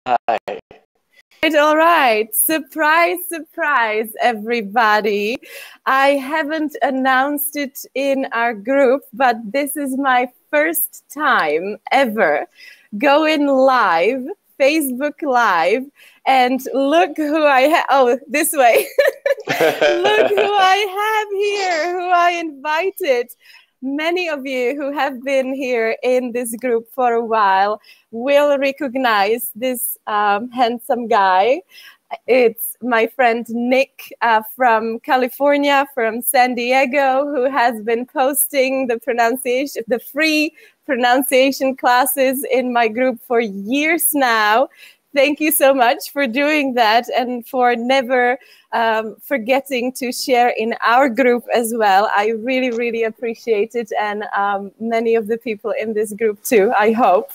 All right. Surprise, surprise, everybody. I haven't announced it in our group, but this is my first time ever going live, Facebook Live, and look who I have. Oh, this way. Look who I have here, who I invited. Many of you who have been here in this group for a while will recognize this handsome guy. It's my friend Nick from California, from San Diego, who has been posting the free pronunciation classes in my group for years now. Thank you so much for doing that and for never forgetting to share in our group as well. I really, really appreciate it, and many of the people in this group too, I hope.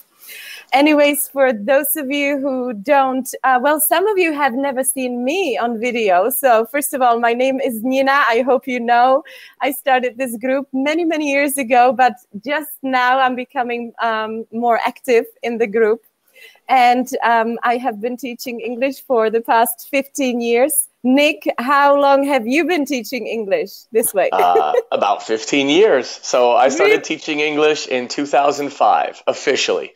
Anyways, for those of you who don't, well, some of you have never seen me on video. So first of all, my name is Nina. I hope you know. I started this group many, many years ago, but just now I'm becoming more active in the group. And I have been teaching English for the past 15 years. Nick, how long have you been teaching English this way? About 15 years. So I started teaching English in 2005, officially.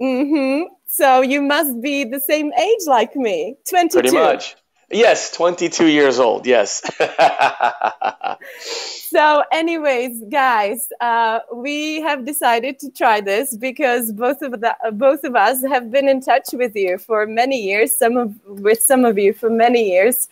Mm-hmm. So you must be the same age like me, 22. Pretty much. Yes, 22 years old, yes. So anyways, guys, we have decided to try this because both of us have been in touch with you for many years, with some of you for many years.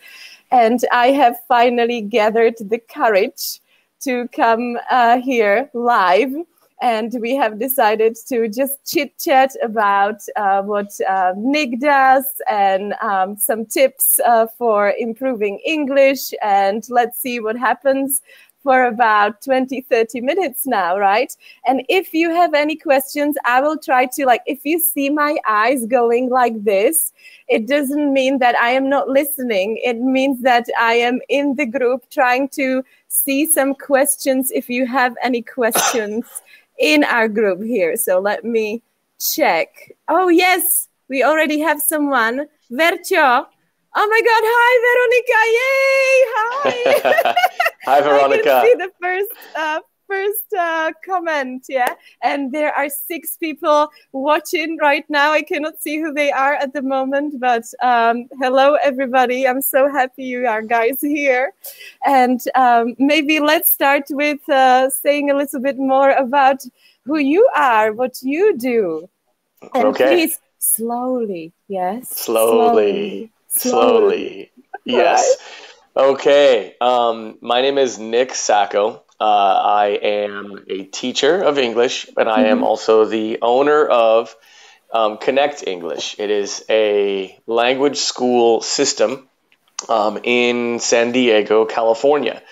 And I have finally gathered the courage to come here live. And we have decided to just chit-chat about what Nick does and some tips for improving English. And let's see what happens for about 20, 30 minutes now, right? And if you have any questions, I will try to, like, if you see my eyes going like this, it doesn't mean that I am not listening. It means that I am in the group trying to see some questions if you have any questions in our group here. So let me check. Oh, yes, we already have someone. Vercio. Oh my God, hi, Veronica, yay, hi. Hi, Veronica. I can see the first comment, yeah. And there are 6 people watching right now. I cannot see who they are at the moment, but hello, everybody. I'm so happy you are guys here. And maybe let's start with saying a little bit more about who you are, what you do. And okay. Please, slowly, yes. Slowly. Yes. Right. Okay. My name is Nick Sacco. I am a teacher of English, and I am also the owner of Connect English. It is a language school system in San Diego, California.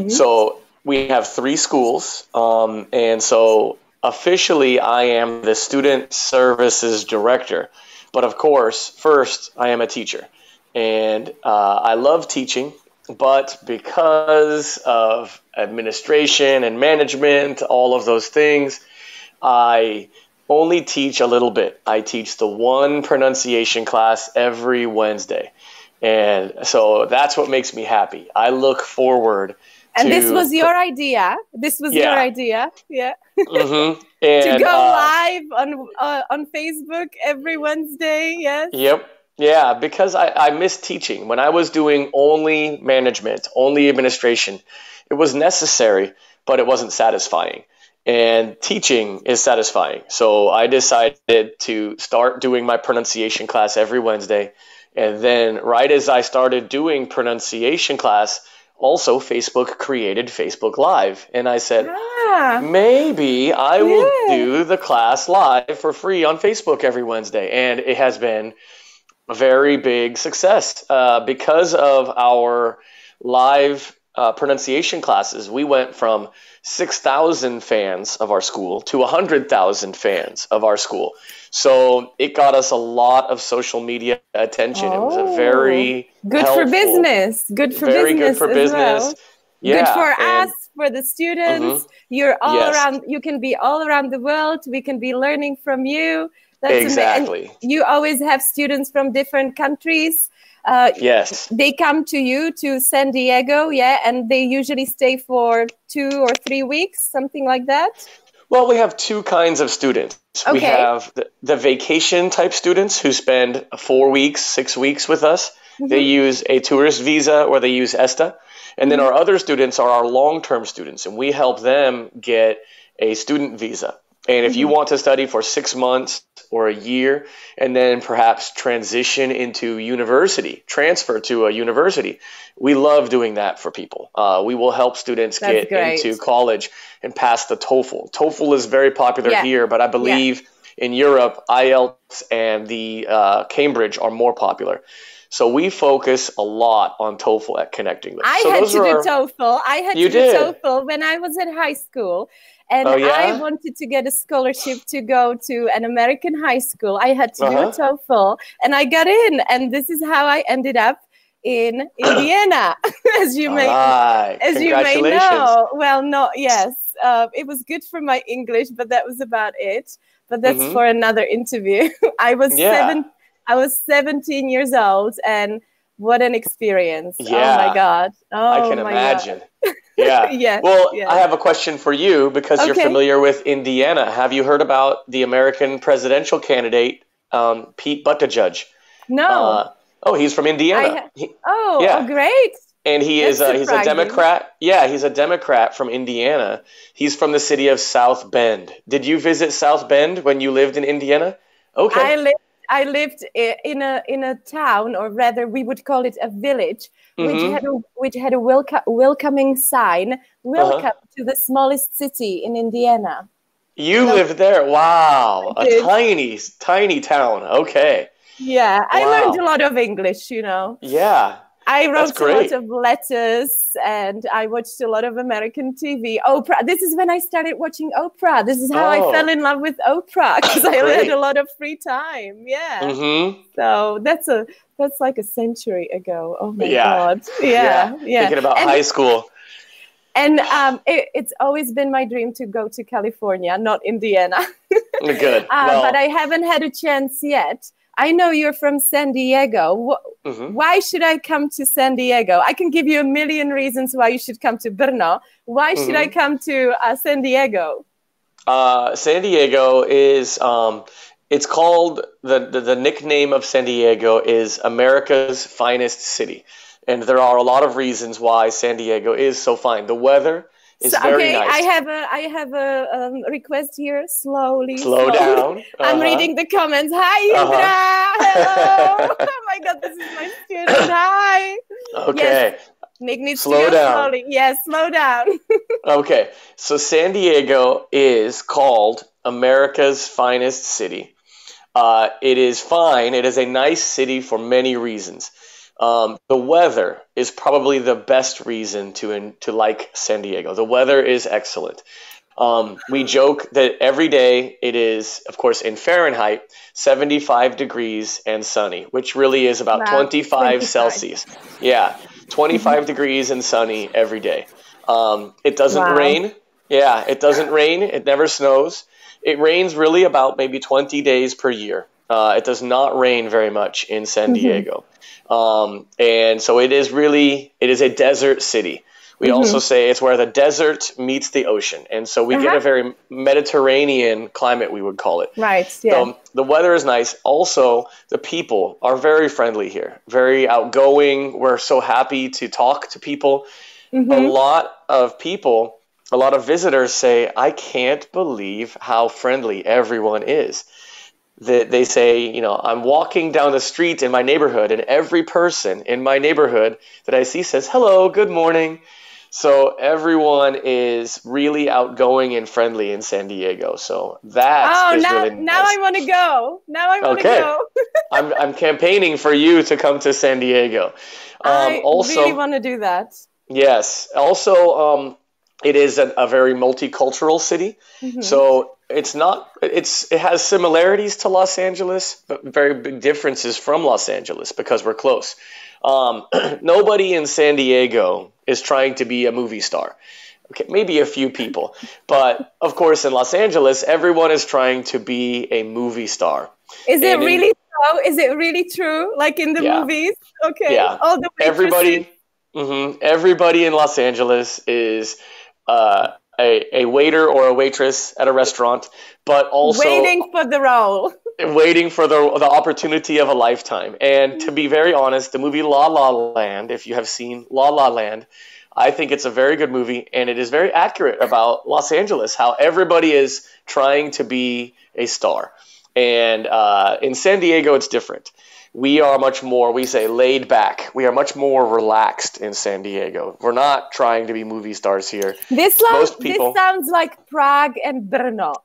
So we have 3 schools, and so officially I am the student services director. But of course, first, I am a teacher, and I love teaching, but because of administration and management, all of those things, I only teach a little bit. I teach the one pronunciation class every Wednesday, and so that's what makes me happy. I look forward And this was your idea. This was your idea, yeah. And, to go live on Facebook every Wednesday, yes. Yep. Yeah, because I miss teaching. When I was doing only management, only administration, it was necessary, but it wasn't satisfying. And teaching is satisfying. So I decided to start doing my pronunciation class every Wednesday. And then right as I started doing pronunciation class, also Facebook created Facebook Live. And I said, maybe I will do the class live for free on Facebook every Wednesday. And it has been a very big success. Because of our live pronunciation classes, we went from 6,000 fans of our school to 100,000 fans of our school. So it got us a lot of social media attention. It was a very good for business. Good for very business. Good for business. Well. Yeah, good for us, for the students. You're all around. You can be all around the world. We can be learning from you. That's amazing. And you always have students from different countries. Yes. They come to you to San Diego, yeah, and they usually stay for 2 or 3 weeks, something like that. Well, we have two kinds of students. Okay. We have the vacation type students who spend 4 weeks, 6 weeks with us. Mm-hmm. They use a tourist visa or they use ESTA. And then our other students are our long-term students, and we help them get a student visa. And if you want to study for 6 months or a year and then perhaps transition into university, transfer to a university, we love doing that for people. We will help students get into college and pass the TOEFL. TOEFL is very popular here, but I believe in Europe, IELTS and the Cambridge are more popular. So we focus a lot on TOEFL at Connect English. I had to do TOEFL. I had to do TOEFL when I was in high school. And I wanted to get a scholarship to go to an American high school. I had to do a TOEFL, and I got in. And this is how I ended up in Indiana, as you may know. Well, it was good for my English, but that was about it. But that's for another interview. I was 17 years old, and what an experience. Yeah. Oh my God. I can imagine. Yeah. I have a question for you because you're familiar with Indiana. Have you heard about the American presidential candidate, Pete Buttigieg? No. He's from Indiana. Great. And he's a Democrat. Yeah, he's a Democrat from Indiana. He's from the city of South Bend. Did you visit South Bend when you lived in Indiana? Okay. I lived in a town, or rather, we would call it a village, which had a welcoming sign. Welcome to the smallest city in Indiana. You lived there? Wow, a tiny town. Okay. Yeah, I learned a lot of English. Yeah. I wrote a lot of letters, and I watched a lot of American TV. Oprah. This is when I started watching Oprah. This is how I fell in love with Oprah, because I had a lot of free time. Yeah. So that's like a century ago. Oh my God. Yeah. Thinking about high school. And it's always been my dream to go to California, not Indiana. Good. But I haven't had a chance yet. I know you're from San Diego. Why should I come to San Diego? I can give you a million reasons why you should come to Brno. Why should I come to San Diego? San Diego is, it's called, the nickname of San Diego is America's finest city. And there are a lot of reasons why San Diego is so fine. The weather is very nice. I have a request here. Slow down. I'm reading the comments. Hi, Indra. Hello. Oh my God, this is my student. Hi. Okay. Yes. Nick needs to go slowly. Yes, slow down. Okay. So San Diego is called America's finest city. It is fine. It is a nice city for many reasons. The weather is probably the best reason to like San Diego. The weather is excellent. We joke that every day it is, of course, in Fahrenheit, 75 degrees and sunny, which really is about 25 Celsius. Yeah, 25 degrees and sunny every day. It doesn't rain. Yeah, it doesn't rain. It never snows. It rains really about maybe 20 days per year. It does not rain very much in San Diego. And so it is a desert city. We also say it's where the desert meets the ocean. And so we get a very Mediterranean climate, we would call it. Right, yeah. So the weather is nice. Also, the people are very friendly here, very outgoing. We're so happy to talk to people. A lot of visitors say, I can't believe how friendly everyone is. They say, I'm walking down the street in my neighborhood, and every person in my neighborhood that I see says, hello, good morning. So everyone is really outgoing and friendly in San Diego. So that is really nice. Now I want to go. To go. I'm campaigning for you to come to San Diego. I really want to do that. Yes. Also, it is a very multicultural city. So it has similarities to Los Angeles, but very big differences from Los Angeles because we're close. Nobody in San Diego is trying to be a movie star. Okay, maybe a few people. But of course, in Los Angeles, everyone is trying to be a movie star. Is it really so? Is it really true? Like in the movies? Okay. Yeah. All the waitresses. Everybody in Los Angeles is a waiter or a waitress at a restaurant, but also waiting for the role. Waiting for the opportunity of a lifetime. And to be very honest, the movie La La Land, if you have seen La La Land, I think it's a very good movie, and it is very accurate about Los Angeles, how everybody is trying to be a star. And in San Diego, it's different. We are much more, we say, laid back. We are much more relaxed in San Diego. We're not trying to be movie stars here. This sounds like Prague and Brno.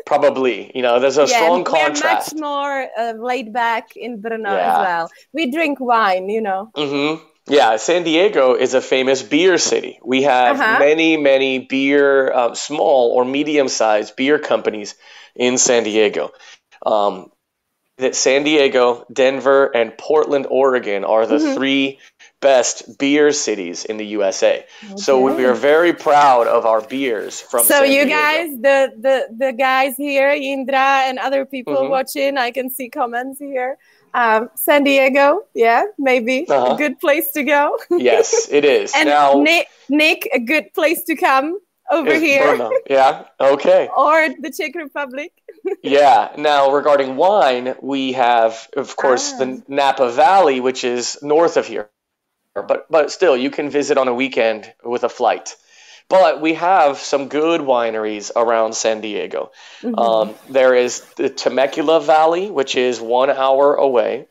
Probably. There's a strong contrast. We're much more laid back in Brno as well. We drink wine, Yeah, San Diego is a famous beer city. We have many, many beer, small or medium-sized beer companies in San Diego. That San Diego, Denver, and Portland, Oregon are the three best beer cities in the USA. Okay. So we are very proud of our beers from San Diego. So you guys, the guys here, Indra and other people watching, I can see comments here. San Diego, maybe a good place to go. Yes, it is. And now, Nick, a good place to come over here. Brno. Yeah, okay. Or the Czech Republic. Yeah. Now, regarding wine, we have, of course, the Napa Valley, which is north of here. But still, you can visit on a weekend with a flight. But we have some good wineries around San Diego. There is the Temecula Valley, which is 1 hour away.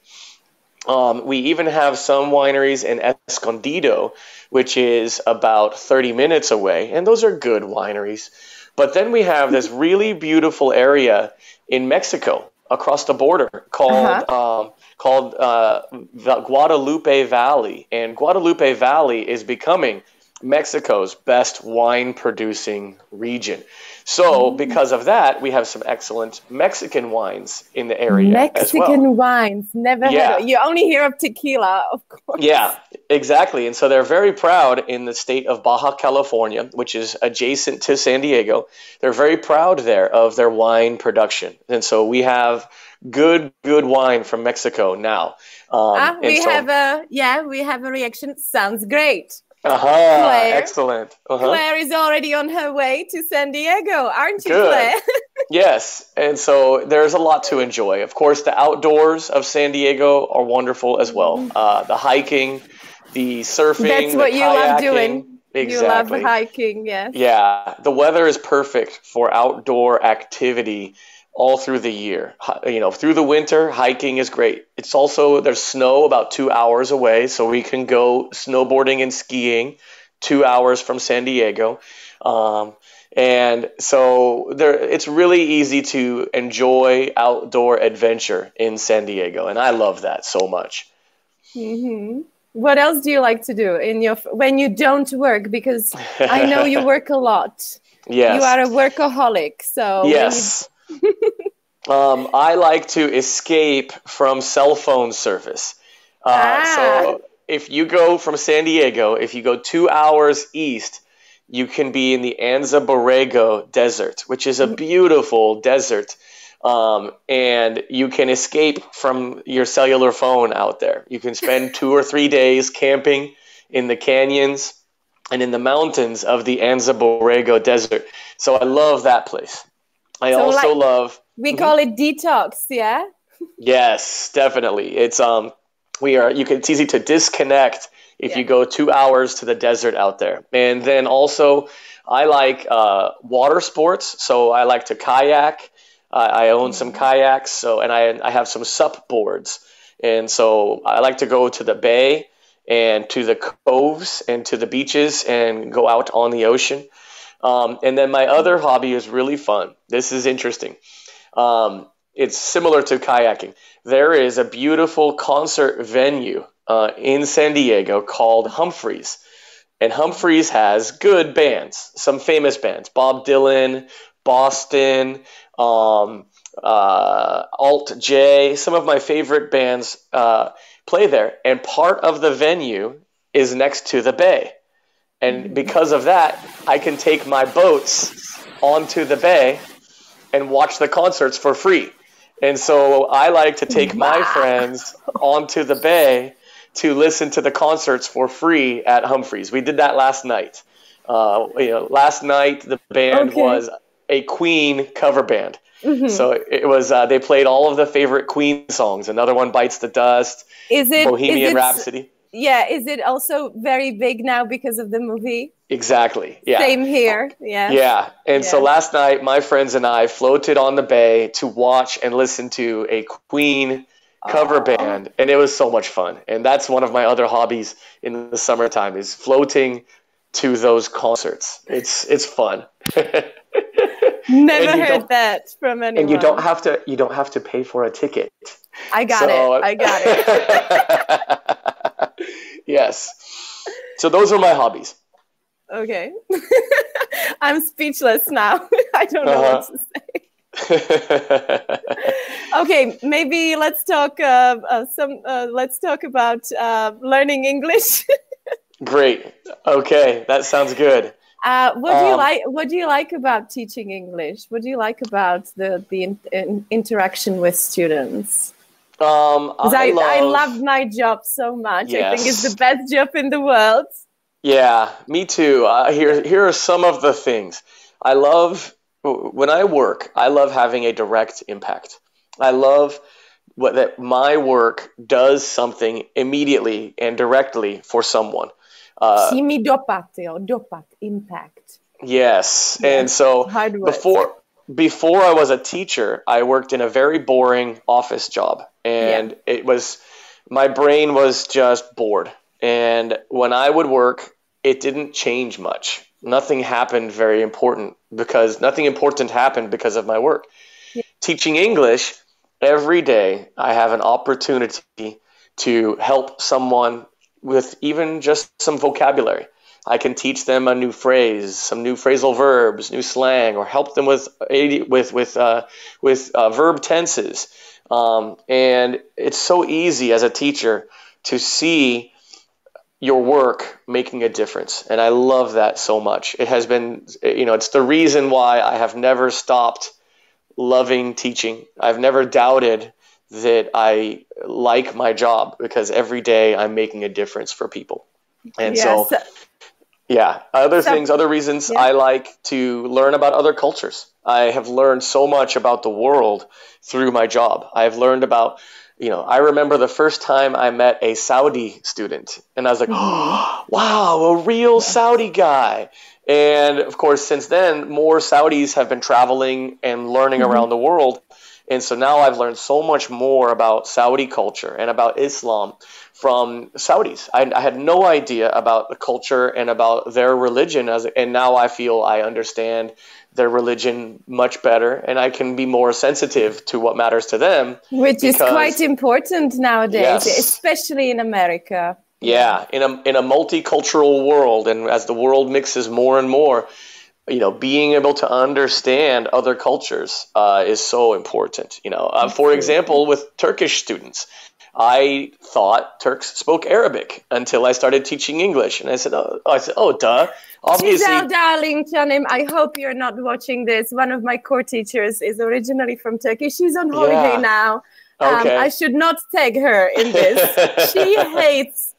We even have some wineries in Escondido, which is about 30 minutes away. And those are good wineries. But then we have this really beautiful area in Mexico across the border called the Guadalupe Valley. And Guadalupe Valley is becoming Mexico's best wine producing region. So because of that, we have some excellent Mexican wines in the area as well. Mexican wines, never heard of. You only hear of tequila, of course. Yeah, exactly. And so they're very proud in the state of Baja California, which is adjacent to San Diego. They're very proud there of their wine production. And so we have good wine from Mexico now. We have a reaction. Sounds great. Excellent. Claire is already on her way to San Diego, aren't you, Claire? Yes, and so there's a lot to enjoy. Of course, the outdoors of San Diego are wonderful as well. The hiking, the surfing, that's what you love doing. Exactly. You love hiking, yes. Yeah, the weather is perfect for outdoor activity all through the year. Through the winter, hiking is great. It's also, there's snow about 2 hours away, so we can go snowboarding and skiing 2 hours from San Diego. And so it's really easy to enjoy outdoor adventure in San Diego, and I love that so much. What else do you like to do when you don't work? Because I know you work a lot. Yes. You are a workaholic, so yes. I like to escape from cell phone service. So if you go from San Diego, if you go 2 hours east, you can be in the Anza Borrego Desert, which is a beautiful desert. And you can escape from your cellular phone out there. You can spend 2 or 3 days camping in the canyons and in the mountains of the Anza Borrego Desert. So I love that place. I also love... We call it detox, yeah? Yes, definitely. It's it's easy to disconnect if you go 2 hours to the desert out there. And then also I like water sports, so I like to kayak. I own some kayaks, and I have some sup boards. And so I like to go to the bay and to the coves and to the beaches and go out on the ocean. And then my other hobby is really fun. This is interesting. It's similar to kayaking. There is a beautiful concert venue in San Diego called Humphreys. And Humphreys has good bands, some famous bands. Bob Dylan, Boston, Alt J. Some of my favorite bands play there. And part of the venue is next to the bay. And because of that, I can take my boats onto the bay and watch the concerts for free. And so I like to take my friends onto the bay to listen to the concerts for free at Humphreys. We did that last night. Last night the band was a Queen cover band. So it was they played all of the favorite Queen songs. Another one, Bites the Dust. Bohemian Rhapsody. Yeah, is it also very big now because of the movie? Exactly. Yeah. Same here. Yeah. Yeah. And so last night, my friends and I floated on the bay to watch and listen to a Queen cover band, and it was so much fun. And that's one of my other hobbies in the summertime is floating to those concerts. It's fun. Never heard that from anyone. And you don't have to pay for a ticket. I got it. Yes. So those are my hobbies. Okay. I'm speechless now. I don't know what to say. Okay, maybe let's talk about learning English. Great. Okay, that sounds good. What do you like about teaching English? What do you like about the interaction with students? I love my job so much. Yes. I think it's the best job in the world. Yeah, me too. Here are some of the things. When I work, I love having a direct impact. I love that my work does something immediately and directly for someone. Impact. Yes. And so before I was a teacher, I worked in a very boring office job, and my brain was just bored. And when I would work, it didn't change much. Nothing happened very important because nothing important happened because of my work. Yeah. Teaching English, every day I have an opportunity to help someone with even just some vocabulary. I can teach them a new phrase, some new phrasal verbs, new slang, or help them with verb tenses. And it's so easy as a teacher to see your work making a difference. And I love that so much. It has been, it's the reason why I have never stopped loving teaching. I've never doubted that I like my job because every day I'm making a difference for people. And other reasons I like to learn about other cultures. I have learned so much about the world through my job. I've learned about, I remember the first time I met a Saudi student, and I was like, oh, wow, a real Saudi guy. And of course, since then, more Saudis have been traveling and learning around the world. And so now I've learned so much more about Saudi culture and about Islam from Saudis. I had no idea about the culture and about their religion, and now I feel I understand their religion much better, and I can be more sensitive to what matters to them. Which is quite important nowadays, especially in America. Yeah, in a multicultural world, and as the world mixes more and more, being able to understand other cultures is so important. For example, with Turkish students, I thought Turks spoke Arabic until I started teaching English, and I said, duh. Obviously, Giselle, darling, Canim, I hope you're not watching this. One of my core teachers is originally from Turkey. She's on holiday now. Okay. I should not tag her in this. She hates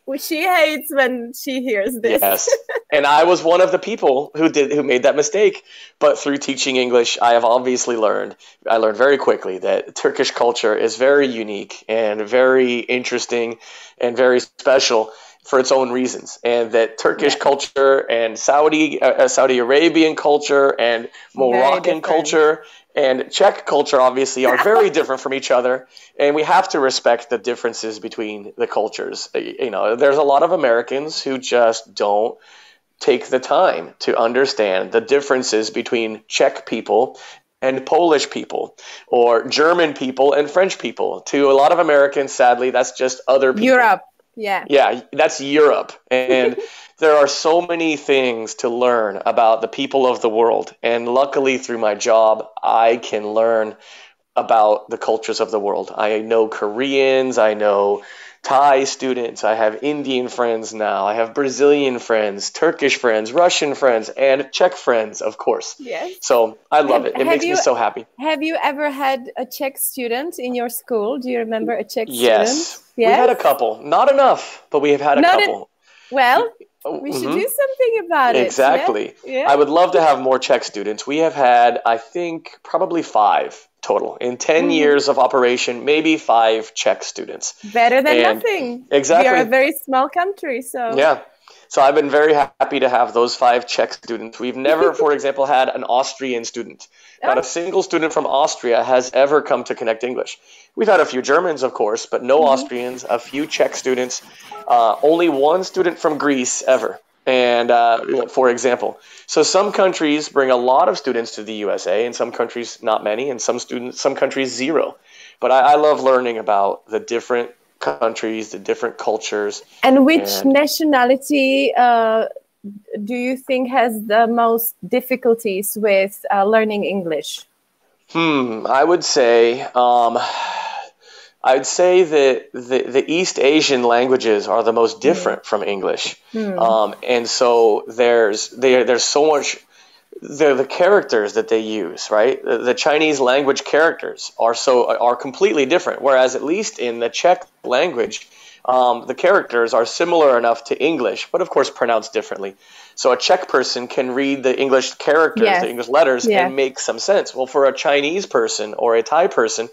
when she hears this. Yes. And I was one of the people who made that mistake. But through teaching English, I have obviously learned very quickly that Turkish culture is very unique and very interesting and very special for its own reasons, and that Turkish culture and Saudi Arabian culture and Moroccan culture and Czech culture obviously are very different from each other, and we have to respect the differences between the cultures. There's a lot of Americans who just don't take the time to understand the differences between Czech people and Polish people, or German people and French people. To a lot of Americans, sadly, that's just other people. Europe. Yeah, that's Europe. And there are so many things to learn about the people of the world. And luckily, through my job, I can learn about the cultures of the world. I know Koreans, I know Thai students. I have Indian friends now. I have Brazilian friends, Turkish friends, Russian friends, and Czech friends, of course. Yes. So I love it. It makes me so happy. Have you ever had a Czech student in your school? Do you remember a Czech student? Yes. We had a couple. Not enough, but we have had a couple. Well, we should do something about it. Exactly. Yeah? I would love to have more Czech students. We have had, I think, probably 5 total. In 10 years of operation, maybe 5 Czech students. Better than nothing. Exactly. We are a very small country, so. Yeah. So I've been very happy to have those 5 Czech students. We've never, for example, had an Austrian student. Not a single student from Austria has ever come to Connect English. We've had a few Germans, of course, but no Austrians, a few Czech students, only 1 student from Greece ever. And for example, so some countries bring a lot of students to the USA, and some countries not many, and some countries 0. But I love learning about the different countries, the different cultures. And which nationality do you think has the most difficulties with learning English? I would say that the East Asian languages are the most different from English, and so there's so much. They're the characters that they use, right? The Chinese language characters are completely different. Whereas at least in the Czech language, the characters are similar enough to English, but of course pronounced differently. So a Czech person can read the English characters, the English letters, and make some sense. Well, for a Chinese person or a Thai person,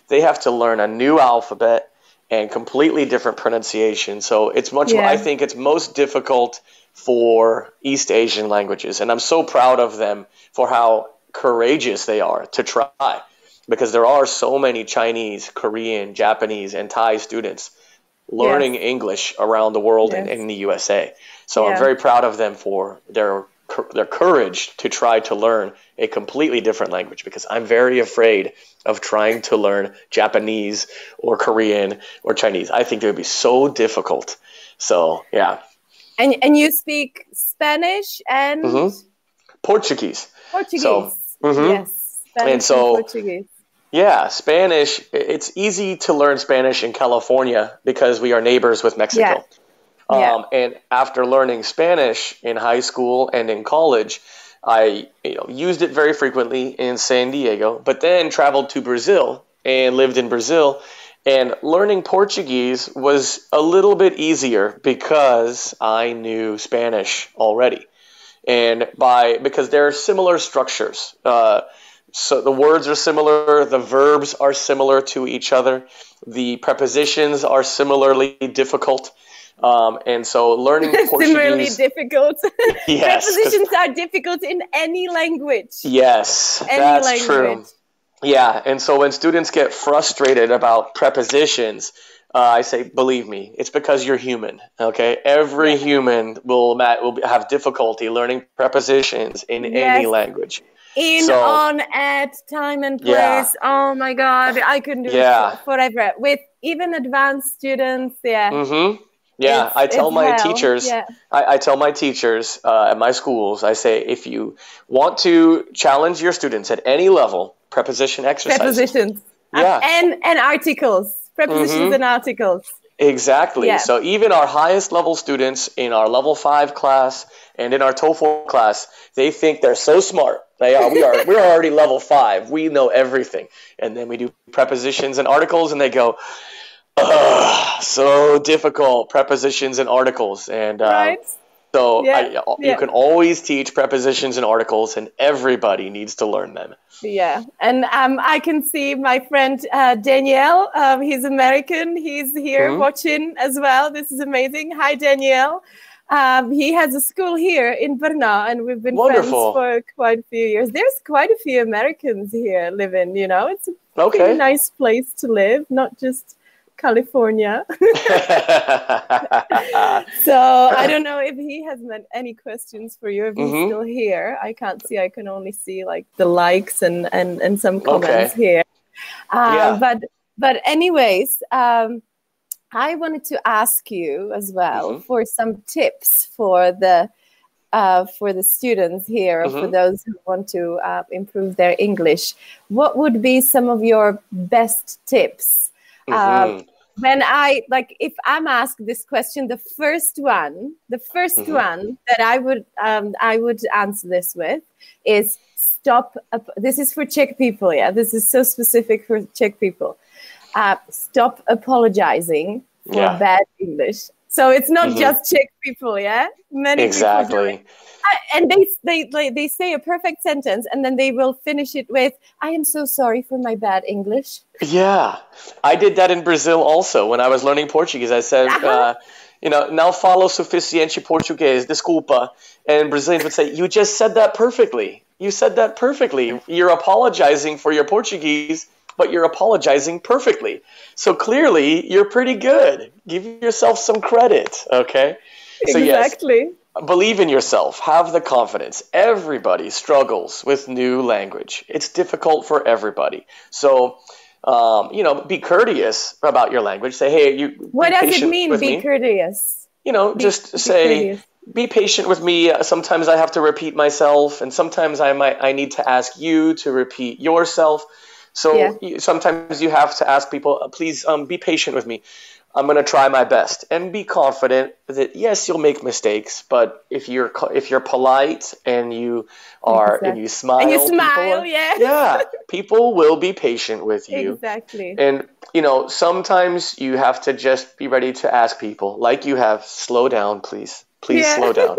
they have to learn a new alphabet and completely different pronunciation. So it's much more, I think it's most difficult for East Asian languages. And I'm so proud of them for how courageous they are to try, because there are so many Chinese, Korean, Japanese, and Thai students learning English around the world and in the USA. So I'm very proud of them for their courage to try to learn a completely different language, because I'm very afraid of trying to learn Japanese or Korean or Chinese. I think it would be so difficult. So, yeah. And you speak Spanish and Portuguese. Portuguese. So, yes, Spanish and Portuguese. Yeah, Spanish. It's easy to learn Spanish in California because we are neighbors with Mexico. And after learning Spanish in high school and in college, I used it very frequently in San Diego, but then traveled to Brazil and lived in Brazil. And learning Portuguese was a little bit easier because I knew Spanish already. And because there are similar structures. So the words are similar, the verbs are similar to each other, the prepositions are similarly difficult. And so learning Portuguese... Similarly difficult. Yes. Prepositions are difficult in any language. Yes, that's true. Yeah, and so when students get frustrated about prepositions, I say, believe me, it's because you're human, okay? Every human will have difficulty learning prepositions in any language. On, at, time and place. Oh my God, I can do it forever. With even advanced students, I tell my teachers, I tell my teachers at my schools, I say, if you want to challenge your students at any level, preposition exercises. Prepositions. And articles. Prepositions and articles. Exactly. Yeah. So even our highest level students in our level 5 class and in our TOEFL class, they think they're so smart. We're already level 5. We know everything. And then we do prepositions and articles, and they go, so difficult, prepositions and articles. And you can always teach prepositions and articles, and everybody needs to learn them. Yeah, and I can see my friend Danielle. He's American. He's here watching as well. This is amazing. Hi, Danielle. He has a school here in Brno, and we've been friends for quite a few years. There's quite a few Americans here living, It's a pretty nice place to live, not just California. So I don't know if he has any questions for you, if he's still here. I can't see. I can only see like the likes and some comments here. But anyways, I wanted to ask you as well for some tips for the students here, for those who want to improve their English. What would be some of your best tips? when I like, if I'm asked this question, the first one that I would answer this with is stop. This is for Czech people. Yeah, this is so specific for Czech people. Stop apologizing for bad English. So it's not just Czech people, yeah. Many people do it. And they say a perfect sentence, and then they will finish it with, "I am so sorry for my bad English." Yeah, I did that in Brazil also when I was learning Portuguese. I said, "Não falo suficiente português, desculpa." And Brazilians would say, "You just said that perfectly. You said that perfectly. You're apologizing for your Portuguese, but you're apologizing perfectly. So clearly, you're pretty good. Give yourself some credit, okay?" Exactly. So yes, believe in yourself. Have the confidence. Everybody struggles with new language. It's difficult for everybody. So, be courteous about your language. Say, "Hey, what does it mean, be courteous?" Just say, "Be patient with me. Sometimes I have to repeat myself, and sometimes I need to ask you to repeat yourself. So sometimes you have to ask people, please be patient with me. I'm going to try my best," and be confident that yes, you'll make mistakes, but if you're polite and you are and you smile, people will be patient with you. Exactly. And sometimes you have to just be ready to ask people, like you have, slow down, please. Please slow down.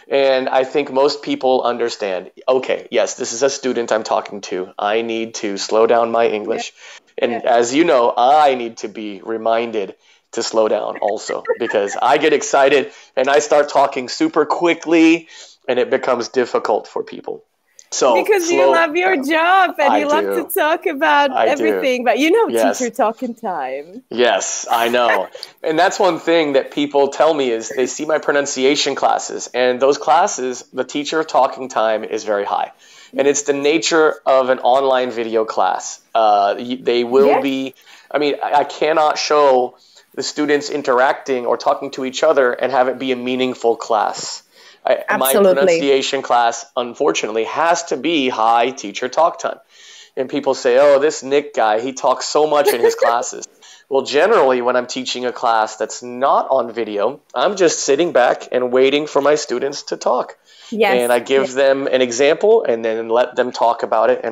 And I think most people understand, okay, yes, this is a student I'm talking to. I need to slow down my English. And as you know, I need to be reminded to slow down also, because I get excited and I start talking super quickly and it becomes difficult for people. So because you love your job and you love to talk about everything, but teacher talking time. Yes, I know. And that's one thing that people tell me is they see my pronunciation classes, and those classes, the teacher talking time is very high. And it's the nature of an online video class. They will be, I cannot show the students interacting or talking to each other and have it be a meaningful class. My pronunciation class, unfortunately, has to be high teacher talk time. And people say, "Oh, this Nick guy, he talks so much in his classes." Well, generally, when I'm teaching a class that's not on video, I'm just sitting back and waiting for my students to talk. And I give them an example and then let them talk about it.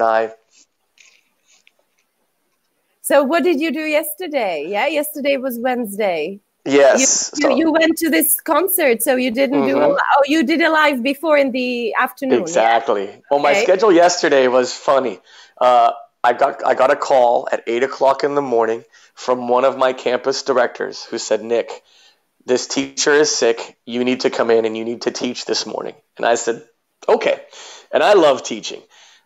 So what did you do yesterday? Yeah, yesterday was Wednesday. Yes. You went to this concert, so you didn't do you did a live before in the afternoon. Exactly. Yeah? Well, my schedule yesterday was funny. I got a call at 8:00 in the morning from one of my campus directors who said, "Nick, this teacher is sick. You need to come in and you need to teach this morning." And I said, "Okay." And I love teaching,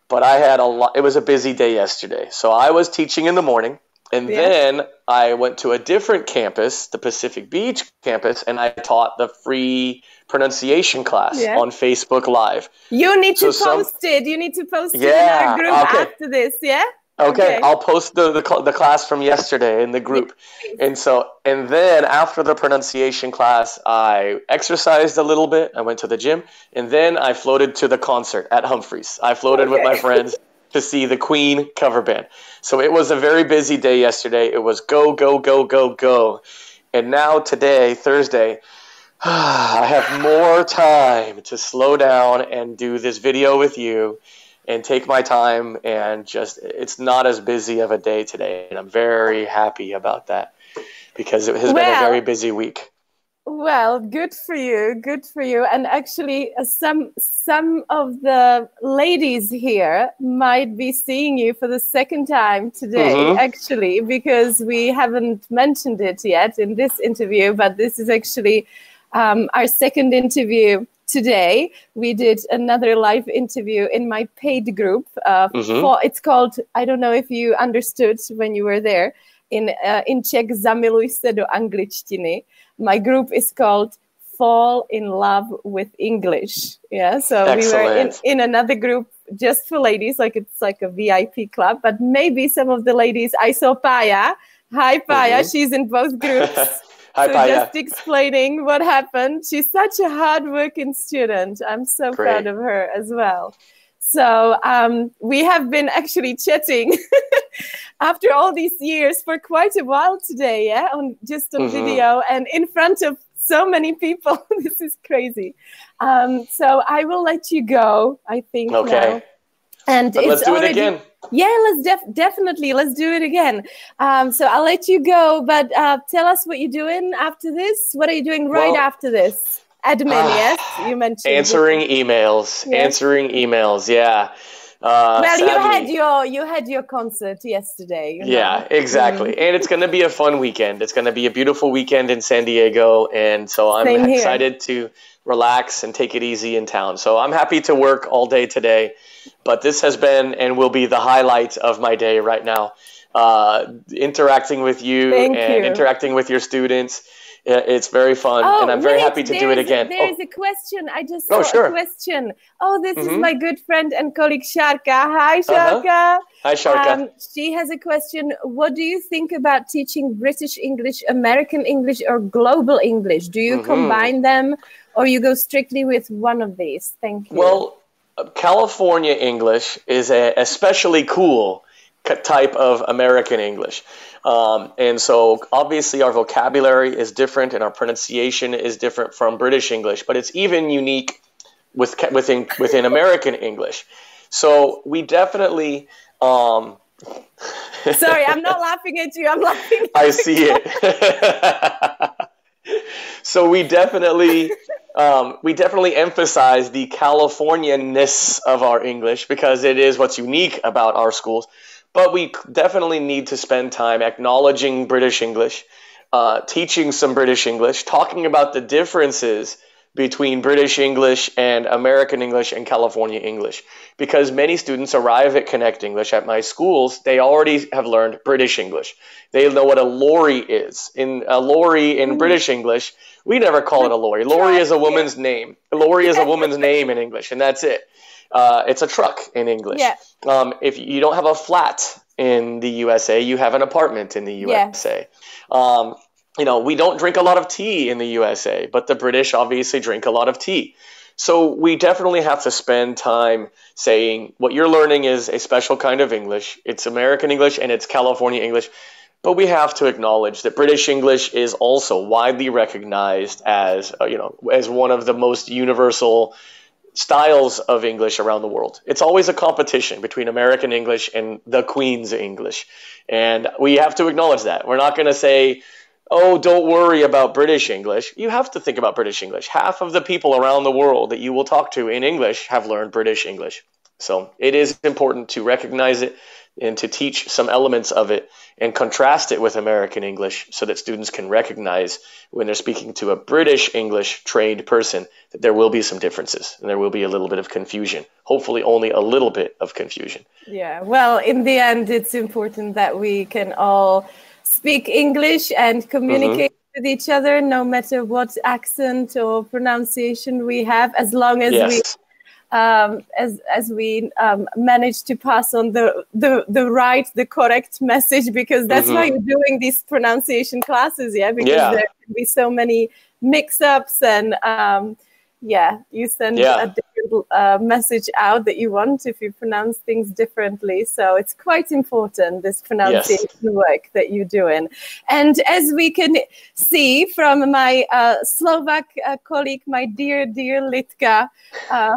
but I had it was a busy day yesterday. So I was teaching in the morning. And then I went to a different campus, the Pacific Beach campus, and I taught the free pronunciation class on Facebook Live. You need to post it. You need to post it in our group after this, yeah? Okay, I'll post the class from yesterday in the group. And then after the pronunciation class, I exercised a little bit. I went to the gym, and then I floated to the concert at Humphreys. I floated with my friends to see the Queen cover band. So it was a very busy day yesterday. It was go, go, go, go, go. And now today, Thursday, I have more time to slow down and do this video with you and take my time, and it's not as busy of a day today. And I'm very happy about that because it has been a very busy week. Well, good for you. Good for you. And actually, some of the ladies here might be seeing you for the second time today, actually, because we haven't mentioned it yet in this interview, but this is actually our second interview today. We did another live interview in my paid group. It's called, I don't know if you understood when you were there, in Czech, Zamiluj se do angličtiny. My group is called Fall in Love with English. Yeah, so Excellent. We were in another group just for ladies, it's like a VIP club, but maybe some of the ladies, I saw Paya. Hi, Paya, she's in both groups. Hi, so Paya. Just explaining what happened. She's such a hardworking student. I'm so proud of her as well. So we have been actually chatting after all these years for quite a while today, yeah, on video and in front of so many people. This is crazy. So I will let you go, I think, now. And but let's do it again. Yeah, definitely. Let's do it again. So I'll let you go, but tell us what you're doing after this. What are you doing after this? Admin, yes, you mentioned. Answering emails, yeah. Well, sadly, you had your concert yesterday. Yeah, exactly. And it's going to be a fun weekend. It's going to be a beautiful weekend in San Diego. And so I'm excited to relax and take it easy in town. So I'm happy to work all day today. But this has been and will be the highlight of my day right now. Interacting with you interacting with your students. It's very fun, and I'm very happy to do it again. There's a question. I just saw a question. Oh, this is my good friend and colleague, Sharka. Hi, Sharka. Hi, Sharka. She has a question. What do you think about teaching British English, American English, or global English? Do you combine them, or you go strictly with one of these? Thank you. Well, California English is a especially cool type of American English. And so obviously our vocabulary is different and our pronunciation is different from British English, but it's even unique within American English. So we definitely... Sorry, I'm not laughing at you. I'm laughing at I see it. So we definitely emphasize the Californian-ness of our English because it is what's unique about our schools. But we definitely need to spend time acknowledging British English, teaching some British English, talking about the differences between British English and American English and California English. Because many students arrive at Connect English at my schools, they already have learned British English. They know what a lorry is. A lorry in British English, we never call it a lorry. Lorry is a woman's name. A lorry is a woman's name in English, and that's it. It's a truck in English. Yeah. If you don't have a flat in the USA, you have an apartment in the USA. We don't drink a lot of tea in the USA, but the British obviously drink a lot of tea. So we definitely have to spend time saying what you're learning is a special kind of English. It's American English and it's California English. But we have to acknowledge that British English is also widely recognized as one of the most universal styles of English around the world. It's always a competition between American English and the Queen's English. And we have to acknowledge that. We're not going to say, oh, don't worry about British English. You have to think about British English. Half of the people around the world that you will talk to in English have learned British English. So it is important to recognize it and to teach some elements of it and contrast it with American English so that students can recognize when they're speaking to a British English trained person that there will be some differences and there will be a little bit of confusion, hopefully only a little bit of confusion. Yeah, well, in the end, it's important that we can all speak English and communicate with each other, no matter what accent or pronunciation we have, as long as we manage to pass on the correct message, because that's why you're doing these pronunciation classes, because there can be so many mix-ups and you send a different message out that you want if you pronounce things differently. So it's quite important, this pronunciation work that you're doing. And as we can see from my Slovak colleague, my dear Litka,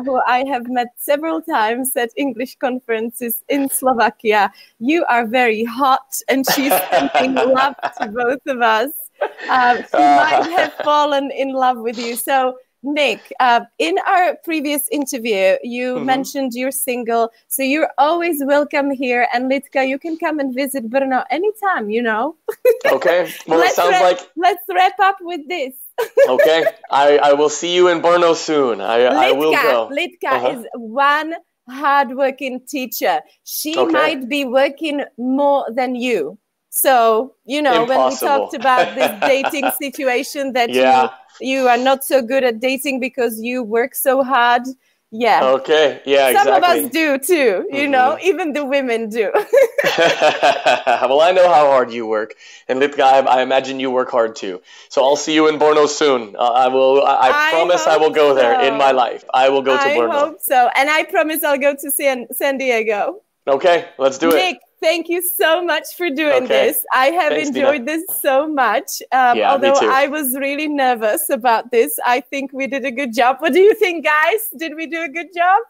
who I have met several times at English conferences in Slovakia, you are very hot, and she's sending love to both of us. She might have fallen in love with you. So Nick, in our previous interview, you mentioned you're single, so you're always welcome here. And Litka, you can come and visit Brno anytime, Okay. Well, it sounds like... Let's wrap up with this. Okay. I will see you in Brno soon. I will go. Litka is one hardworking teacher. She might be working more than you. So, when we talked about this dating situation that you are not so good at dating because you work so hard, Yeah. Okay. Yeah, Some exactly. of us do too, you know, even the women do. Well, I know how hard you work, and Litka, I imagine you work hard too. So I'll see you in Brno soon. I will. I promise I will go there in my life. I will go to Brno. I hope so, and I promise I'll go to San Diego. Okay, let's do it. Nick, thank you so much for doing this. I have enjoyed this so much. Although I was really nervous about this, I think we did a good job. What do you think, guys? Did we do a good job?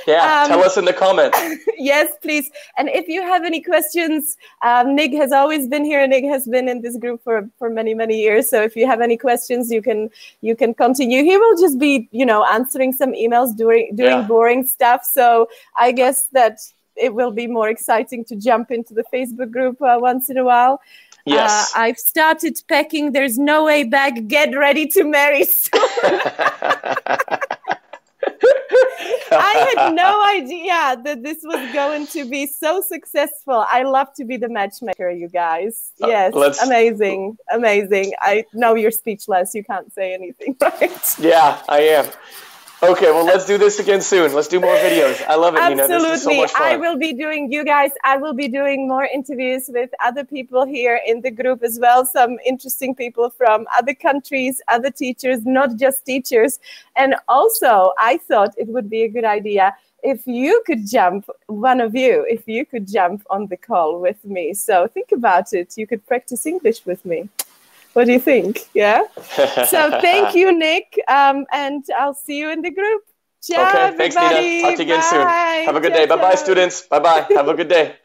Yeah, tell us in the comments. Yes, please. And if you have any questions, Nick has always been here. Nick has been in this group for many, many years. So if you have any questions, you can continue. He will just be, you know, answering some emails, doing boring stuff. So I guess that it will be more exciting to jump into the Facebook group once in a while. Yes. I've started packing. There's no way back. Get ready to marry soon. I had no idea that this was going to be so successful. I love to be the matchmaker, you guys. Yes, amazing, amazing. I know you're speechless. You can't say anything, right? Yeah, I am. Okay, well, let's do this again soon. Let's do more videos. I love it, Nina. This is so much fun. I will be doing, you guys, I will be doing more interviews with other people here in the group as well. Some interesting people from other countries, other teachers, not just teachers. And also, I thought it would be a good idea if you could jump, one of you, if you could jump on the call with me. So think about it. You could practice English with me. What do you think? Yeah. So thank you, Nick. And I'll see you in the group. Ciao, okay, thanks, everybody. Nina. Talk to you again soon. Have a good day. Bye-bye, students. Bye-bye. Have a good day.